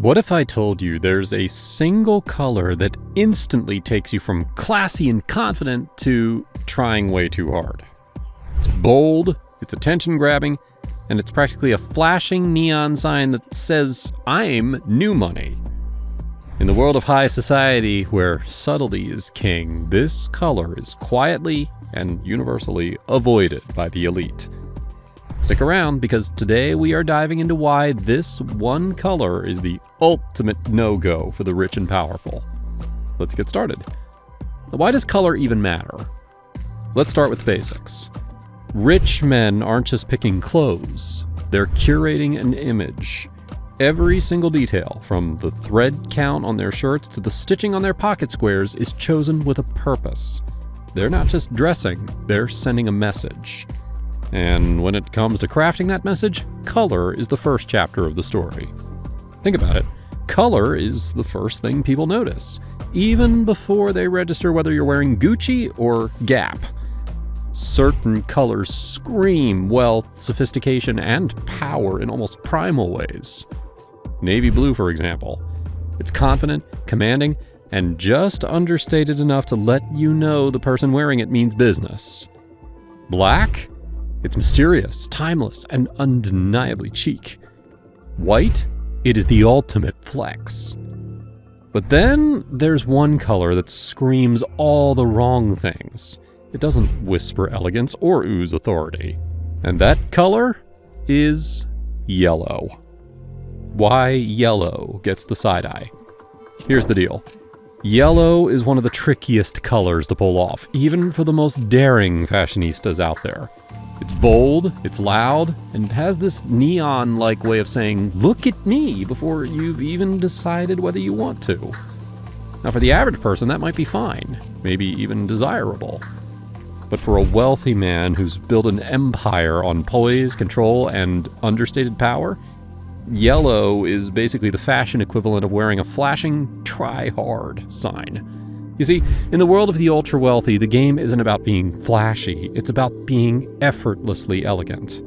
What if I told you there's a single color that instantly takes you from classy and confident to trying way too hard? It's bold, it's attention-grabbing, and it's practically a flashing neon sign that says, "I'm new money." In the world of high society, where subtlety is king, this color is quietly and universally avoided by the elite. Stick around, because today we are diving into why this one color is the ultimate no-go for the rich and powerful. Let's get started. Now, why does color even matter? Let's start with the basics. Rich men aren't just picking clothes, they're curating an image. Every single detail, from the thread count on their shirts to the stitching on their pocket squares, is chosen with a purpose. They're not just dressing, they're sending a message. And when it comes to crafting that message, color is the first chapter of the story. Think about it. Color is the first thing people notice, even before they register whether you're wearing Gucci or Gap. Certain colors scream wealth, sophistication, and power in almost primal ways. Navy blue, for example. It's confident, commanding, and just understated enough to let you know the person wearing it means business. Black? It's mysterious, timeless, and undeniably chic. White? It is the ultimate flex. But then there's one color that screams all the wrong things. It doesn't whisper elegance or ooze authority. And that color is yellow. Why yellow gets the side eye? Here's the deal. Yellow is one of the trickiest colors to pull off, even for the most daring fashionistas out there. It's bold, it's loud, and has this neon-like way of saying, "Look at me," before you've even decided whether you want to. Now, for the average person, that might be fine, maybe even desirable. But for a wealthy man who's built an empire on poise, control, and understated power, yellow is basically the fashion equivalent of wearing a flashing "try hard" sign. You see, in the world of the ultra-wealthy, the game isn't about being flashy, it's about being effortlessly elegant.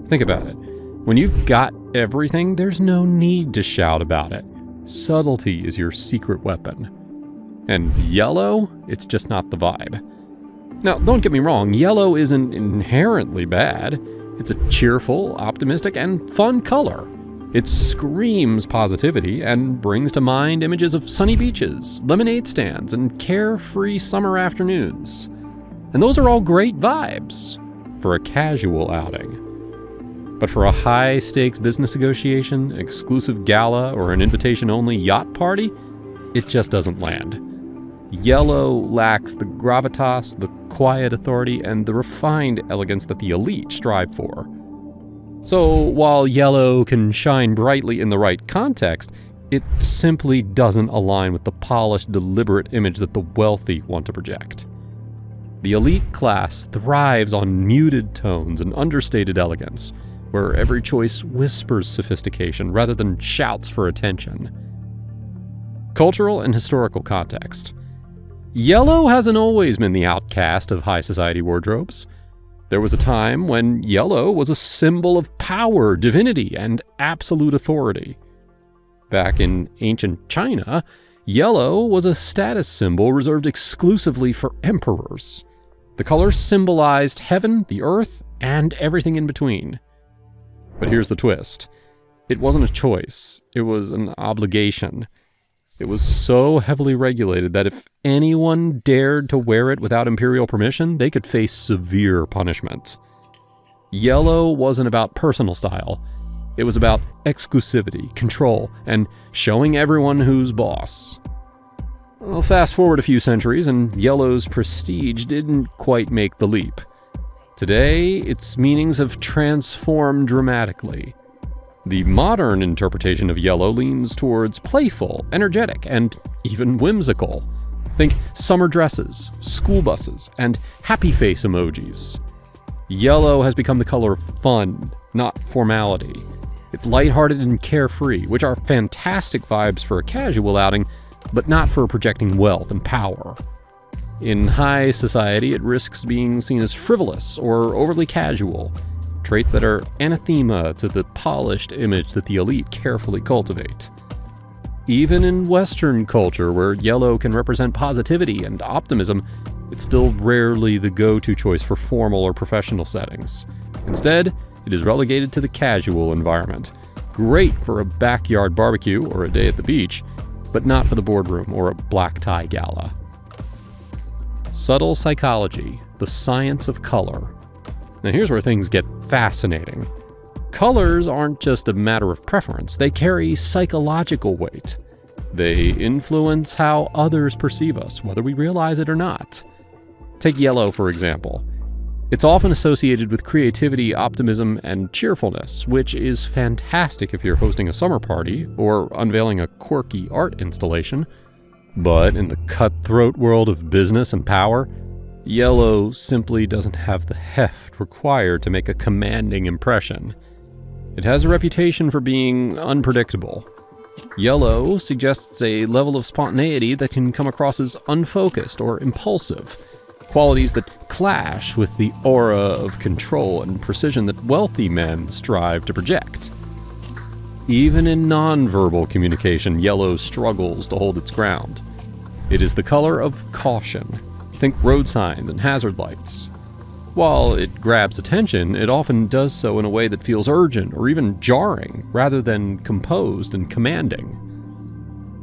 Think about it. When you've got everything, there's no need to shout about it. Subtlety is your secret weapon. And yellow, it's just not the vibe. Now, don't get me wrong, yellow isn't inherently bad. It's a cheerful, optimistic, and fun color. It screams positivity and brings to mind images of sunny beaches, lemonade stands, and carefree summer afternoons. And those are all great vibes for a casual outing. But for a high-stakes business negotiation, exclusive gala, or an invitation-only yacht party, it just doesn't land. Yellow lacks the gravitas, the quiet authority, and the refined elegance that the elite strive for. So while yellow can shine brightly in the right context, it simply doesn't align with the polished, deliberate image that the wealthy want to project. The elite class thrives on muted tones and understated elegance, where every choice whispers sophistication rather than shouts for attention. Cultural and historical context. Yellow hasn't always been the outcast of high society wardrobes. There was a time when yellow was a symbol of power, divinity, and absolute authority. Back in ancient China, yellow was a status symbol reserved exclusively for emperors. The color symbolized heaven, the earth, and everything in between. But here's the twist. It wasn't a choice, it was an obligation. It was so heavily regulated that if anyone dared to wear it without imperial permission, they could face severe punishment. Yellow wasn't about personal style. It was about exclusivity, control, and showing everyone who's boss. Well, fast forward a few centuries, and yellow's prestige didn't quite make the leap. Today, its meanings have transformed dramatically. The modern interpretation of yellow leans towards playful, energetic, and even whimsical. Think summer dresses, school buses, and happy face emojis. Yellow has become the color of fun, not formality. It's lighthearted and carefree, which are fantastic vibes for a casual outing, but not for projecting wealth and power. In high society, it risks being seen as frivolous or overly casual, traits that are anathema to the polished image that the elite carefully cultivate. Even in Western culture, where yellow can represent positivity and optimism, it's still rarely the go-to choice for formal or professional settings. Instead, it is relegated to the casual environment. Great for a backyard barbecue or a day at the beach, but not for the boardroom or a black tie gala. Subtle psychology, the science of color. Now here's where things get fascinating. Colors aren't just a matter of preference, they carry psychological weight. They influence how others perceive us, whether we realize it or not. Take yellow, for example. It's often associated with creativity, optimism, and cheerfulness, which is fantastic if you're hosting a summer party or unveiling a quirky art installation. But in the cutthroat world of business and power, yellow simply doesn't have the heft required to make a commanding impression. It has a reputation for being unpredictable. Yellow suggests a level of spontaneity that can come across as unfocused or impulsive, qualities that clash with the aura of control and precision that wealthy men strive to project. Even in nonverbal communication, yellow struggles to hold its ground. It is the color of caution. Think road signs and hazard lights. While it grabs attention, it often does so in a way that feels urgent or even jarring, rather than composed and commanding.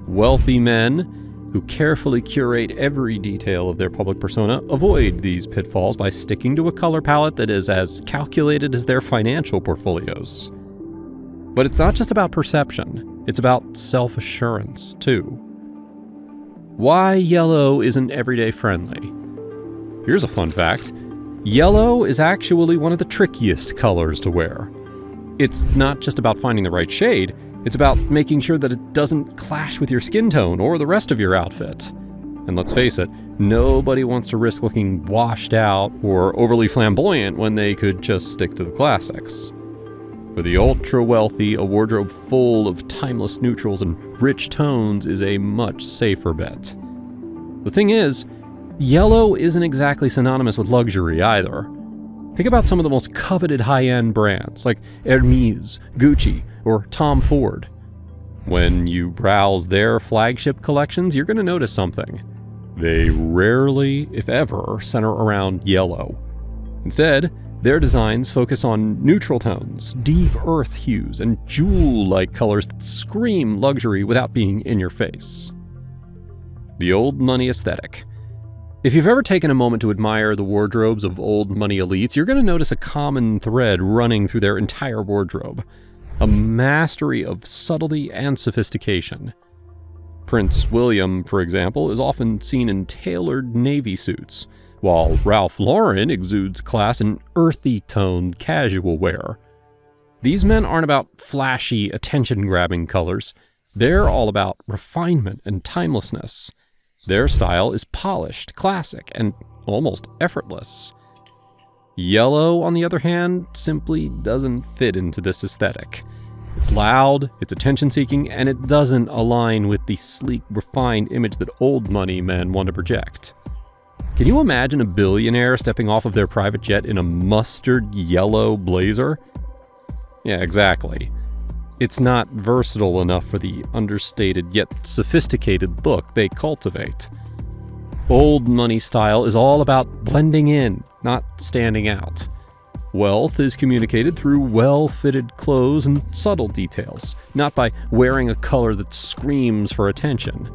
Wealthy men, who carefully curate every detail of their public persona, avoid these pitfalls by sticking to a color palette that is as calculated as their financial portfolios. But it's not just about perception, it's about self-assurance, too. Why yellow isn't everyday friendly? Here's a fun fact. Yellow is actually one of the trickiest colors to wear. It's not just about finding the right shade, it's about making sure that it doesn't clash with your skin tone or the rest of your outfit. And let's face it, nobody wants to risk looking washed out or overly flamboyant when they could just stick to the classics. For the ultra-wealthy, a wardrobe full of timeless neutrals and rich tones is a much safer bet. The thing is, yellow isn't exactly synonymous with luxury either. Think about some of the most coveted high-end brands like Hermes, Gucci, or Tom Ford. When you browse their flagship collections, you're going to notice something. They rarely, if ever, center around yellow. Instead, their designs focus on neutral tones, deep earth hues, and jewel-like colors that scream luxury without being in your face. The old money aesthetic. If you've ever taken a moment to admire the wardrobes of old money elites, you're going to notice a common thread running through their entire wardrobe. A mastery of subtlety and sophistication. Prince William, for example, is often seen in tailored navy suits, while Ralph Lauren exudes class in earthy-toned casual wear. These men aren't about flashy, attention-grabbing colors. They're all about refinement and timelessness. Their style is polished, classic, and almost effortless. Yellow, on the other hand, simply doesn't fit into this aesthetic. It's loud, it's attention-seeking, and it doesn't align with the sleek, refined image that old money men want to project. Can you imagine a billionaire stepping off of their private jet in a mustard yellow blazer? Yeah, exactly. It's not versatile enough for the understated yet sophisticated look they cultivate. Old money style is all about blending in, not standing out. Wealth is communicated through well-fitted clothes and subtle details, not by wearing a color that screams for attention.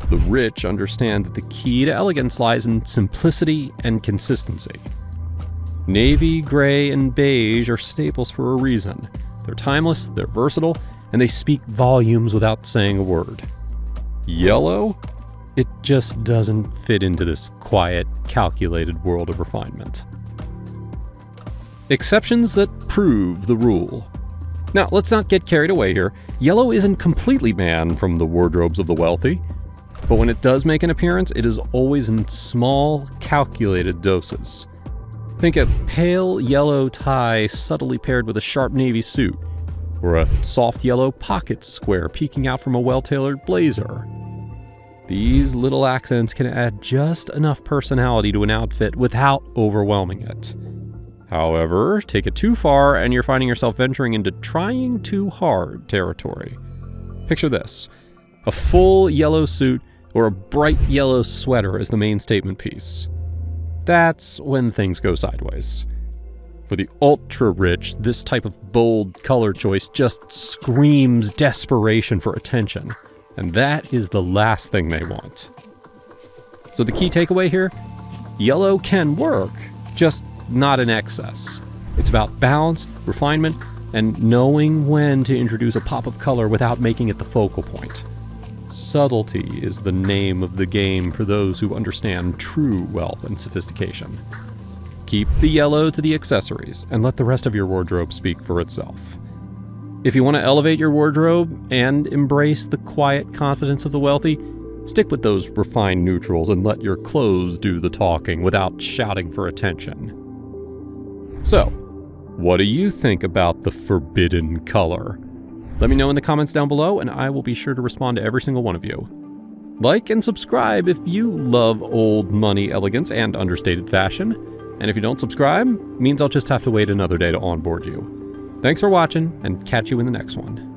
The rich understand that the key to elegance lies in simplicity and consistency. Navy, gray, and beige are staples for a reason. They're timeless, they're versatile, and they speak volumes without saying a word. Yellow? It just doesn't fit into this quiet, calculated world of refinement. Exceptions that prove the rule. Now, let's not get carried away here. Yellow isn't completely banned from the wardrobes of the wealthy. But when it does make an appearance, it is always in small, calculated doses. Think a pale yellow tie subtly paired with a sharp navy suit, or a soft yellow pocket square peeking out from a well-tailored blazer. These little accents can add just enough personality to an outfit without overwhelming it. However, take it too far and you're finding yourself venturing into trying too hard territory. Picture this. A full yellow suit or a bright yellow sweater as the main statement piece. That's when things go sideways. For the ultra-rich, this type of bold color choice just screams desperation for attention, and that is the last thing they want. So the key takeaway here? Yellow can work, just not in excess. It's about balance, refinement, and knowing when to introduce a pop of color without making it the focal point. Subtlety is the name of the game for those who understand true wealth and sophistication. Keep the yellow to the accessories and let the rest of your wardrobe speak for itself. If you want to elevate your wardrobe and embrace the quiet confidence of the wealthy, stick with those refined neutrals and let your clothes do the talking without shouting for attention. So, what do you think about the forbidden color? Let me know in the comments down below, and I will be sure to respond to every single one of you. Like and subscribe if you love old money elegance and understated fashion. And if you don't subscribe, means I'll just have to wait another day to onboard you. Thanks for watching, and catch you in the next one.